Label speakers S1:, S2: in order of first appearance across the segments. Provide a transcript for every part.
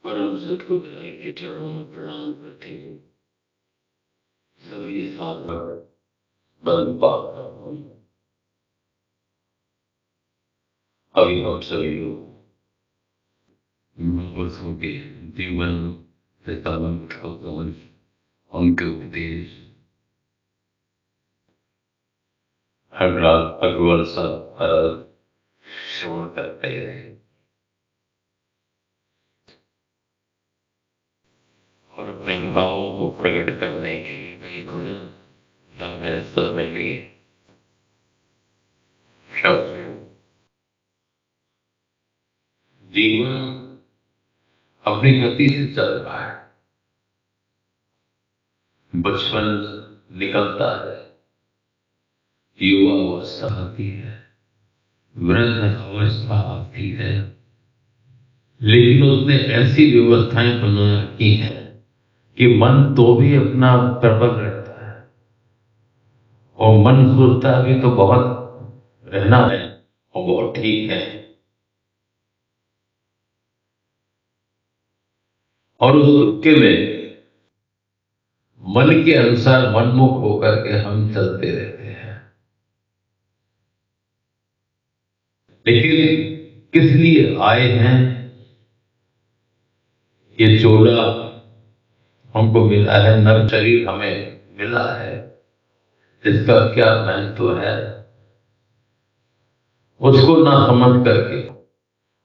S1: परम सुख के चरणों में प्रणाम करते हुए सभी साधक बंद पाता हूँ। अभी हम सभी वर्षों के जीवन से तालन उनके उपदेश हर रात हर वर्ष श्रवण करते रहे और अपने भावों को प्रकट करने के लिए जीवन अपनी गति से चल रहा है। बचपन निकलता है, युवा अवस्था आती है, वृद्ध अवस्था आती है, लेकिन उसने ऐसी व्यवस्थाएं बना रखी हैं कि मन तो भी अपना प्रबल रहता है और मन सोचता भी तो बहुत रहना है और बहुत ठीक है। और उस रुके में मन के अनुसार मनमुख होकर के हम चलते रहते हैं। लेकिन किस लिए आए हैं? ये चोला हमको मिला है, नर शरीर हमें मिला है, इसका क्या महत्व है उसको ना समझ करके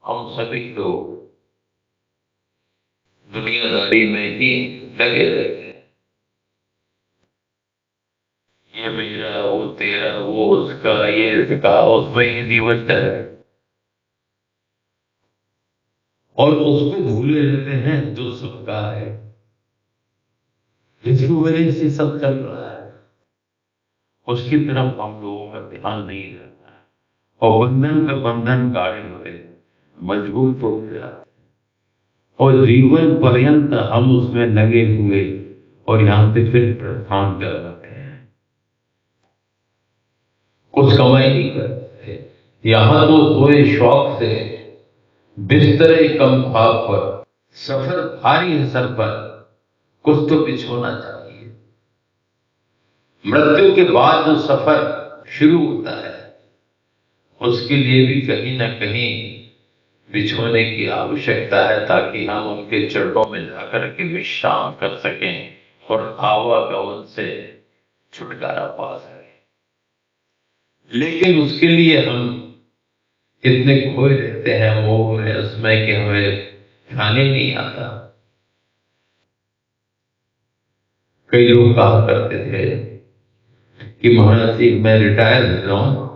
S1: हम सभी लोग दुनियादारी में ही लगे रहते हैं। ये मेरा, वो तेरा, वो उसका, ये इसका, उसमें ही जीवन है और उसको भूले रहते हैं जो सबका है, जिसकी वजह से सब चल रहा है। उसकी तरफ हम लोगों का ध्यान नहीं रहता है और बंधन का बंधन गाड़े हुए मजबूत हो गया और जीवन पर्यंत हम उसमें लगे हुए और यहां से फिर प्रस्थान कर रहे हैं। कुछ कमाई नहीं करते, यहां तो सोए शौक से बिस्तरे कम भाव पर, सफर भारी है सर पर, कुछ तो बिछोना चाहिए। मृत्यु के बाद जो सफर शुरू होता है उसके लिए भी कहीं ना कहीं बिछोने की आवश्यकता है ताकि हम उनके चरणों में जाकर के विश्राम कर सकें और आवागमन से छुटकारा पा सकें। लेकिन उसके लिए हम इतने खोए रहते हैं मोह में, उसमें कि हमें खाने नहीं आता। कई लोग कहा करते थे कि महाराज जी मैं रिटायर हो जाऊं,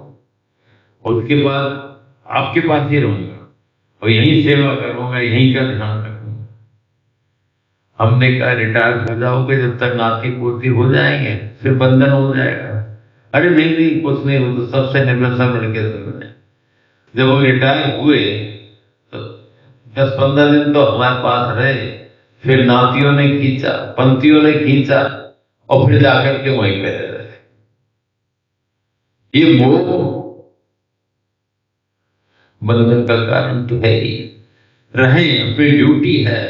S1: उसके बाद आपके पास ही रहूंगा और यही सेवा करूंगा, यही का ध्यान रखूंगा। हमने कहा रिटायर हो जाओगे जब तक नाती पोती हो जाएंगे फिर बंधन हो जाएगा। अरे नहीं नहीं कुछ नहीं, वो तो सबसे निर्भर लड़के थे। जब वो रिटायर हुए तो 10-15 दिन तो हमारे पास रहे, फिर नातियों ने खींचा, पंथियों ने खींचा और फिर जाकर के वहीं पे रहे। ये मोह बंधन का कारण तो है ही, रहे अपनी ड्यूटी है,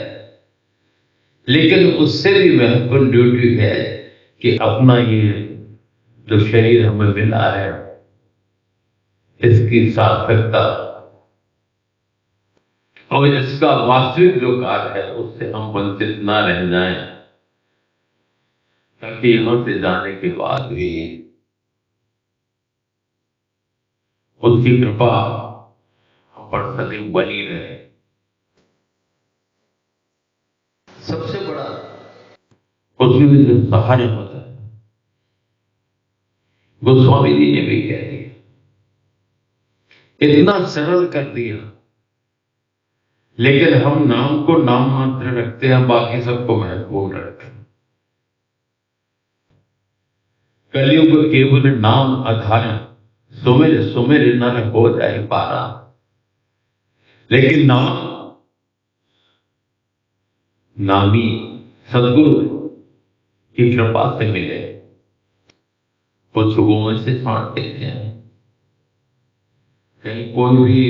S1: लेकिन उससे भी महत्वपूर्ण ड्यूटी है कि अपना ये जो शरीर हमें मिला है इसकी सार्थकता और इसका वास्तविक जो कार्य है उससे हम वंचित ना रह जाएं, ताकि यहां से जाने के बाद भी उसकी कृपा हम पर सदैव बनी रहे। सबसे बड़ा उसमें जो सहारा होता है, गोस्वामी जी ने भी कह दिया, इतना सरल कर दिया, लेकिन हम नाम को नाम मात्र रखते हैं, बाकी सबको महत्वपूर्ण रखते हैं। कलयुग केवल नाम आधार, सुमिर सुमिर नर हो जाए पारा। लेकिन नामी सदगुरु की कृपा से मिले, कुछ लोगों से छांटते हैं, कहीं कोई भी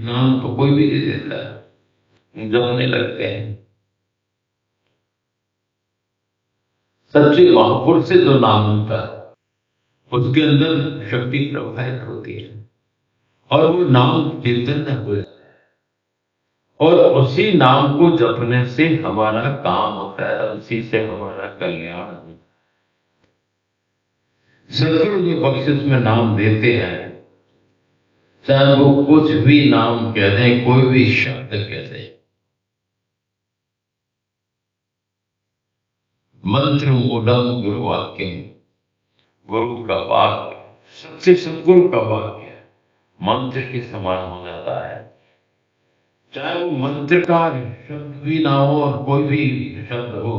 S1: नाम तो कोई भी दे देता है, जमने लगते हैं। सच्चे महापुरुष से जो नाम होता है उसके अंदर शक्ति प्रवाहित होती है और वो नाम चैतन्य हो जाता है और उसी नाम को जपने से हमारा काम होता है, उसी से हमारा कल्याण होता है। सदगुरु जो बख्शिश में नाम देते हैं, चाहे वो कुछ भी नाम कह दें, कोई भी शब्द कह दें, मंत्र मूलम गुरु वाक्य, गुरु का वाक्य सबसे सदगुरु का वाक्य मंत्र के समान हो जाता है। चाहे वो मंत्र का शब्द भी ना हो और कोई भी शब्द हो,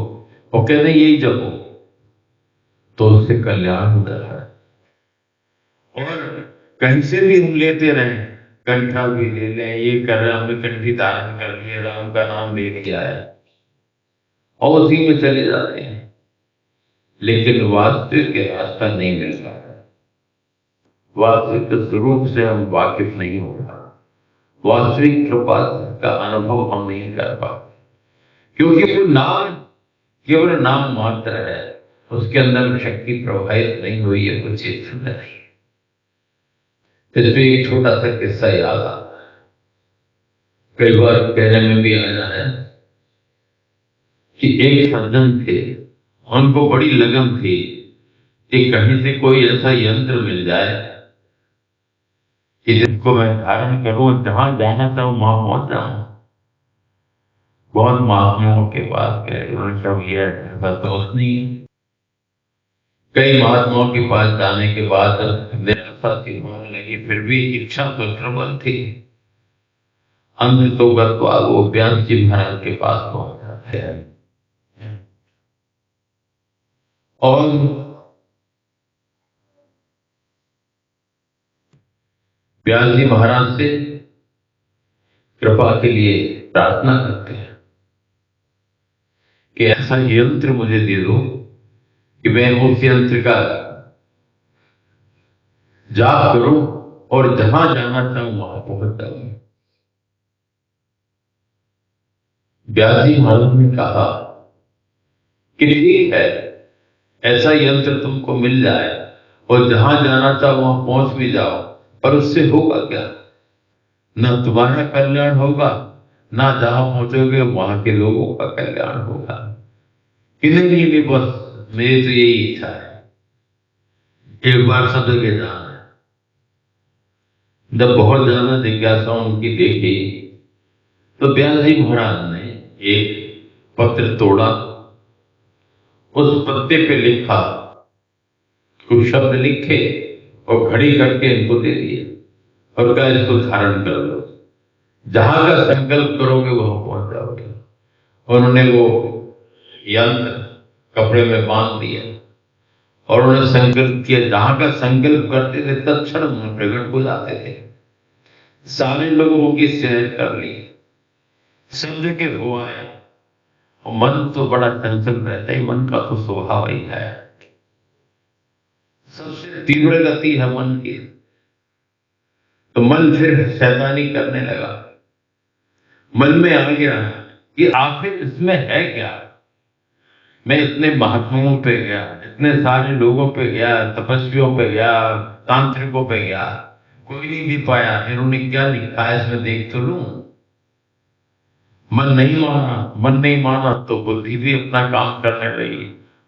S1: वो कहते हैं यही जपो, तो उससे कल्याण हो जाता है। और कहीं से भी हम लेते रहें, कंठा भी ले लें, ये कर रहे हमने कंठी धारण कर लिया, राम का नाम ले लिया है और उसी में चले जाते हैं, लेकिन वास्तविक रास्ता नहीं मिल रहा है, वास्तविक स्वरूप से हम वाकिफ नहीं हो रहा, वास्तविक कृपा का अनुभव हम नहीं कर पाते, क्योंकि वो नाम केवल नाम मात्र है, उसके अंदर शक्ति प्रवाहित नहीं हुई है, कुछ चेतन नहीं। इसमें एक छोटा सा किस्सा याद आता है, कई बार कहने में भी आया है कि एक सज्जन थे, उनको बड़ी लगन थी कि कहीं से कोई ऐसा यंत्र मिल जाए कि जिसको मैं धारण करूं, जहां जाना था वहां पहुंच जाऊं। बहुत महात्माओं के पास गए, उनका ये दोस्त नहीं है। कई महात्माओं के पास जाने के बाद निराशा सी होने लगी, फिर भी इच्छा तो प्रबल थी। अंत तो गत्वा वो व्यास जी महाराज के पास पहुंच जाते हैं और व्यास जी महाराज से कृपा के लिए प्रार्थना करते हैं कि ऐसा यंत्र मुझे दे दो कि मैं उस यंत्र का जाप करूं और जहां जाना चाहूं वहां पहुंच जाऊं। व्यास जी महाराज ने कहा कि ठीक है, ऐसा यंत्र तुमको मिल जाए और जहां जाना चाहो वहां पहुंच भी जाओ, पर उससे होगा क्या? ना तुम्हारा कल्याण होगा, ना जहां पहुंचोगे वहां के लोगों का कल्याण होगा। इन्हीं के लिए बस मेरी तो यही इच्छा है, एक बार सब जगह जाना है। जब बहुत ज्यादा जिज्ञासा उनकी देखी तो व्यास जी महाराज ने एक पत्र तोड़ा, उस पत्ते पे लिखा, कुछ शब्द लिखे और घड़ी करके इनको दे दिए और कहा इसको धारण कर लो, जहां का संकल्प करोगे वहां पहुंच जाओगे। उन्होंने वो यंत्र कपड़े में बांध दिया और उन्होंने संकल्प किया, जहां का संकल्प करते थे तत्क्षण प्रकट हो जाते थे। सारे लोगों की सैर कर ली, सब जगह हुआ है। और मन तो बड़ा चंचल रहता है, मन का तो स्वभाव ही है, सबसे तीव्र गति है मन की। तो मन फिर शैतानी करने लगा, मन में आ गया कि आखिर इसमें है क्या। मैं इतने महात्माओं पे गया, इतने सारे लोगों पे गया, तपस्वियों पे गया, तांत्रिकों पे गया, कोई नहीं भी पाया। इन्होंने क्या लिखा है इसमें देख तो लूं। मन नहीं माना तो बुद्धि भी अपना काम करने लगी,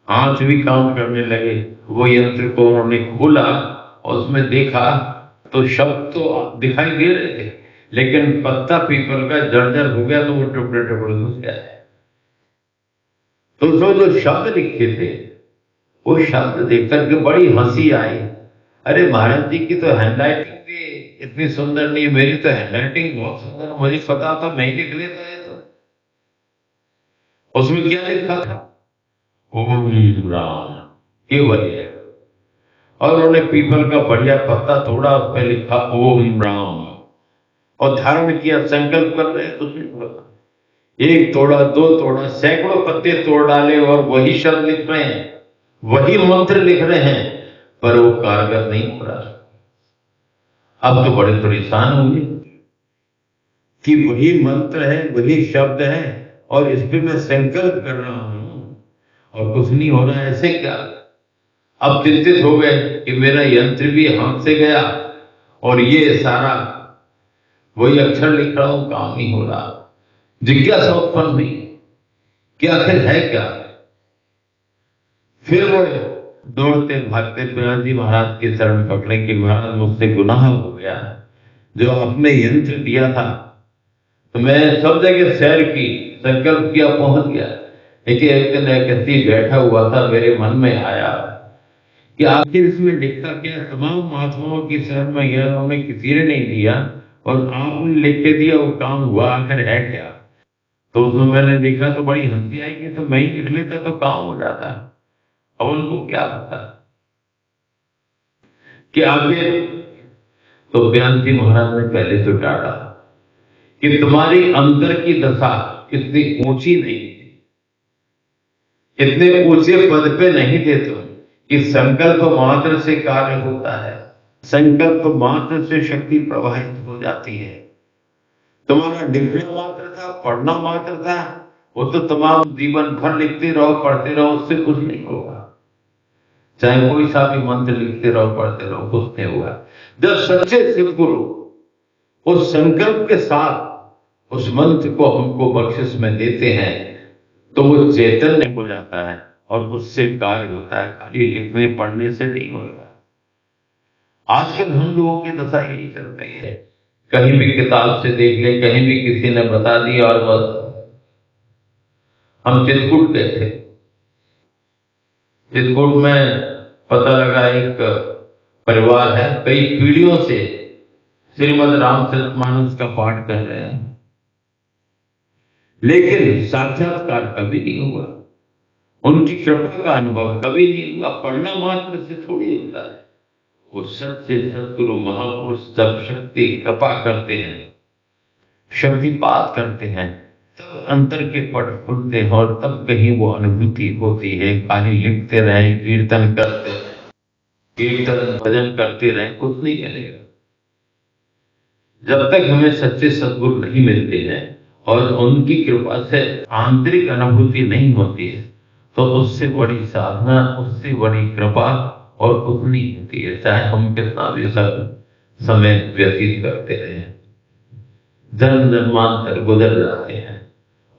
S1: हाथ भी काम करने लगे। वो यंत्र को उन्होंने खोला और उसमें देखा तो शब्द तो दिखाई दे रहे थे, लेकिन पत्ता पीपल का जर्जर हो गया, तो वो टुकड़े टुकड़े घुस गया है। तो उसमें जो शब्द लिखे थे, वो शब्द देख करके बड़ी हंसी आई। अरे महाराज जी की तो हैंडराइटिंग भी इतनी सुंदर नहीं, मेरी तो हैंडराइटिंग बहुत सुंदर, मुझे पता था मैं ही लिख लेता है। तो उसमें क्या लिखा था? ओम राम, केवल है। और उन्होंने पीपल का बढ़िया पत्ता तोड़ा, उस पर लिखा ओम राम और धारण किया, संकल्प कर रहे हैं। एक तोड़ा, दो तोड़ा, सैकड़ों पत्ते तोड़ डाले और वही शब्द लिख रहे हैं, वही मंत्र लिख रहे हैं, पर वो कारगर नहीं हो रहा। अब तो बड़े परेशान हुए कि वही मंत्र है, वही शब्द है और इस पे मैं संकल्प कर रहा हूं और कुछ नहीं हो रहा है, ऐसे क्या? अब चिंतित हो गए कि मेरा यंत्र भी हाथ से गया और ये सारा वही अक्षर लिख रहा हूं, काम नहीं हो रहा। जिज्ञासा उत्पन्न हुई कि आखिर है क्या। फिर वो दौड़ते भागते पिताजी जी महाराज के चरण पकड़े कि महाराज मुझसे गुनाह हो गया, जो आपने यंत्र दिया था तो मैं सब जगह सैर की, संकल्प किया, पहुंच गया, लेकिन एक दिन एक ऐसी बैठा हुआ था, मेरे मन में आया कि आखिर इसमें लिखा क्या। तमाम महात्माओं की शरण में गया, उन्होंने किसी ने नहीं दिया और आपने लिख के दिया, वो काम हुआ, आखिर है क्या। तो उसमें मैंने देखा तो बड़ी हंसी आई कि तो मैं ही लिख लेता तो काम हो जाता। अब उनको क्या पता कि आगे। तो बयान जी महाराज ने पहले से डांटा कि तुम्हारी अंदर की दशा इतनी ऊंची नहीं, इतने ऊंचे पद पे नहीं थे तुम कि संकल्प मात्र से कार्य होता है, संकल्प मात्र से शक्ति प्रवाहित हो जाती है। तुम्हारा लिखना मात्र था, पढ़ना मात्र था, वो तो तमाम जीवन भर लिखते रहो, पढ़ते रहो, उससे कुछ नहीं होगा। चाहे कोई सा भी मंत्र लिखते रहो, पढ़ते रहो, कुछ नहीं होगा। जब सच्चे सद्गुरु उस संकल्प के साथ उस मंत्र को हमको बख्शिश में देते हैं तो वो चैतन्य हो जाता है और उससे कार्य होता है, खाली लिखने पढ़ने से नहीं होगा। आजकल हम लोगों की दशा यही चल रही है, कहीं भी किताब से देख ले, कहीं भी किसी ने बता दिया और बस हम चित्रकूट गए थे। चित्रकूट में पता लगा एक परिवार है, कई पीढ़ियों से श्रीमद् रामचरितमानस का पाठ कर रहे हैं, लेकिन साक्षात्कार कभी नहीं हुआ, उनकी कृपा का अनुभव कभी नहीं हुआ। पढ़ना मात्र से थोड़ी होता है। वो सच्चे सद्गुरु महापुरुष जब शक्ति कृपा करते हैं, शक्तिपात करते हैं, तब अंतर के पट खुलते हैं और तब कहीं वो अनुभूति होती है। खाली लिखते रहे, कीर्तन करते रहे, कीर्तन भजन करते रहे, कुछ नहीं करेगा। जब तक हमें सच्चे सद्गुरु नहीं मिलते हैं और उनकी कृपा से आंतरिक अनुभूति नहीं होती है, तो उससे बड़ी साधना, उससे बड़ी कृपा और कुछ नहीं होती है, चाहे हम कितना भी समय व्यतीत करते रहे। जन्म जन्मांतर गुजर जाते हैं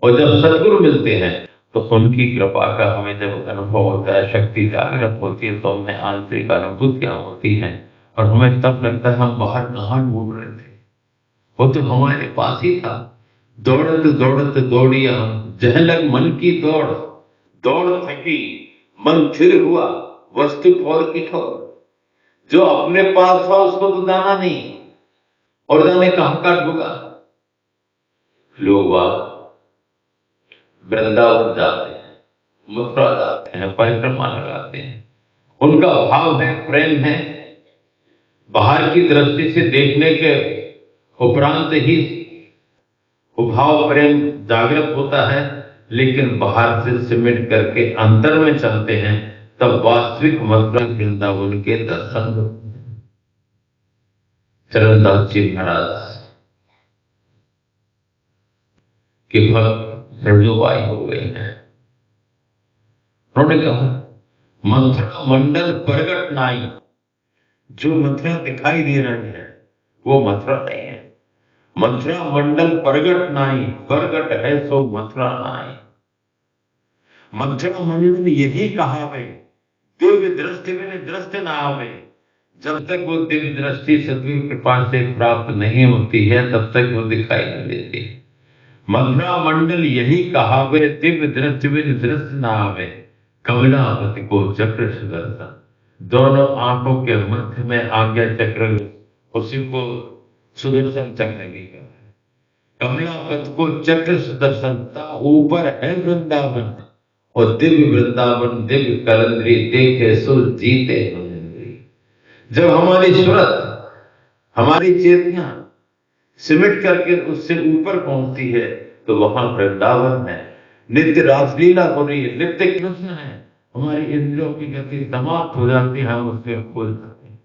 S1: और जब सद्गुरु मिलते हैं तो उनकी कृपा का हमें जब अनुभव होता है, शक्ति जागृत होती है, तो हमें आंतरिक अनुभूतियां होती हैं और हमें तब लगता है हम बाहर कहाँ ढूंढ रहे थे, वो तो हमारे पास ही था। दौड़त दौड़त दौड़िया जह लग मन की दौड़, दौड़ थकी मन फिर हुआ वस्तु ठोर की ठोर। जो अपने पास था उसको तो दाना नहीं, और जाने कहां का ढूंढा। लोग वृंदावन जाते हैं, मथुरा जाते हैं, परिक्रमा लगाते हैं, उनका भाव है, प्रेम है, बाहर की दृष्टि से देखने के उपरांत ही वो भाव प्रेम जागृत होता है, लेकिन बाहर से सिमट करके अंतर में चलते हैं, तब वास्तविक मथुरा वृंदावन के दर्शन। चरणदास जी महाराज के भक्त सृजोबाई हो गए हैं। उन्होंने कहा मथुरा मंडल प्रगट नाई, जो मथुरा दिखाई दे रहे हैं वो मथुरा नहीं है। मथुरा मंडल प्रगट नाई, प्रगट है सो मथुरा नाई। मथुरा मंडल यही कहा है, दिव्य दृष्टि में दृष्टि ना आवे। जब तक वो दिव्य दृष्टि सद्गुरु कृपा से प्राप्त नहीं होती है, तब तक वो दिखाई नहीं देती। मथुरा मंडल यही कहावे, दिव्य दृष्टि में दृष्टि ना आवे। कमलापति को चक्र सुदर्शन, दोनों आंखों के मध्य में आज्ञा चक्र, उसी को सुदर्शन चक्र भी कहते हैं। कमलापति को चक्र सुदर्शनता ऊपर है वृंदावन, और दिव्य वृंदावन दिव्य कलंदरी देखे सुर जीते। जब हमारी सूरत, हमारी चेतना सिमट करके उससे ऊपर पहुंचती है तो वहां वृंदावन है, नित्य रासलीला हो रही है, नित्य कृष्ण है। हमारी इंद्रियों की गति समाप्त हो जाती है, हम उससे खोल सकते हैं।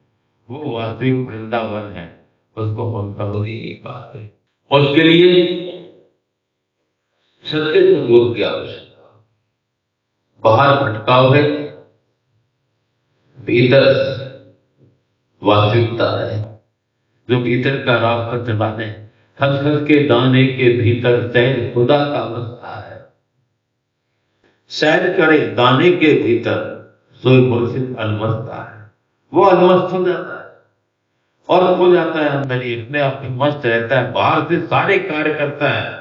S1: वो वास्तविक वृंदावन है, उसको हम कभी नहीं पाते। उसके लिए सत्य सद्गुरु की आवश्यकता। बाहर भटकाव है, भीतर वास्तविकता है। जो भीतर का रास्ता चलाने, खस खस के दाने के भीतर सहज खुदा का अवस्था है। सैर करे दाने के भीतर सोई मुर्शिद अलमस्ता है। वो अलमस्त हो जाता है और खो जाता है अंदर ही, अपने आप में मस्त रहता है। बाहर से सारे कार्य करता है,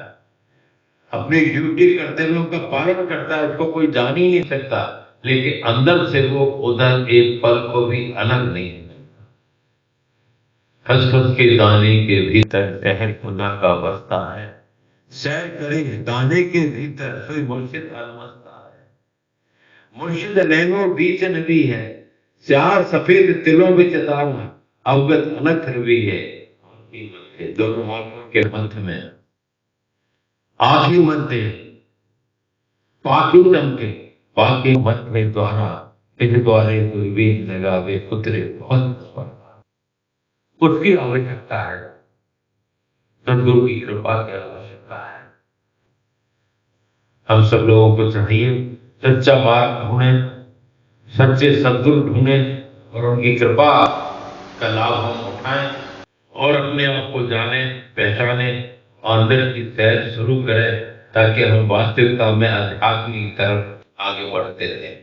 S1: अपनी ड्यूटी करते हुए उनका पालन करता है, उसको कोई जान ही नहीं सकता, लेकिन अंदर से वो उधर एक पल को भी अलग नहीं है। खसखस के दाने के भीतर शहर खुदा का बसता है। सैर करे दाने के भीतर सोई मुर्शिद अलमस्ता है। मुर्शिद नैनो बीच नबी है, स्यार सफेद तिलों में चतारा, अवगत अनख रवि है। दोनों आंखों के मध्य में आखिरी मध्य पाकि चमके, पाकि मत में द्वारा इस द्वारे कोई वेद लगावे उतरे बहुत उसकी आवश्यकता है। सदगुरु की कृपा की आवश्यकता है। हम सब लोगों को चाहिए सच्चा मार्ग ढूंढे, सच्चे सदगुरु ढूंढे और उनकी कृपा का लाभ हम उठाएं और अपने आप को जाने, पहचाने और अंदर की सैर शुरू करें, ताकि हम वास्तविकता में आध्यात्मिक तरफ आगे बढ़ते रहें।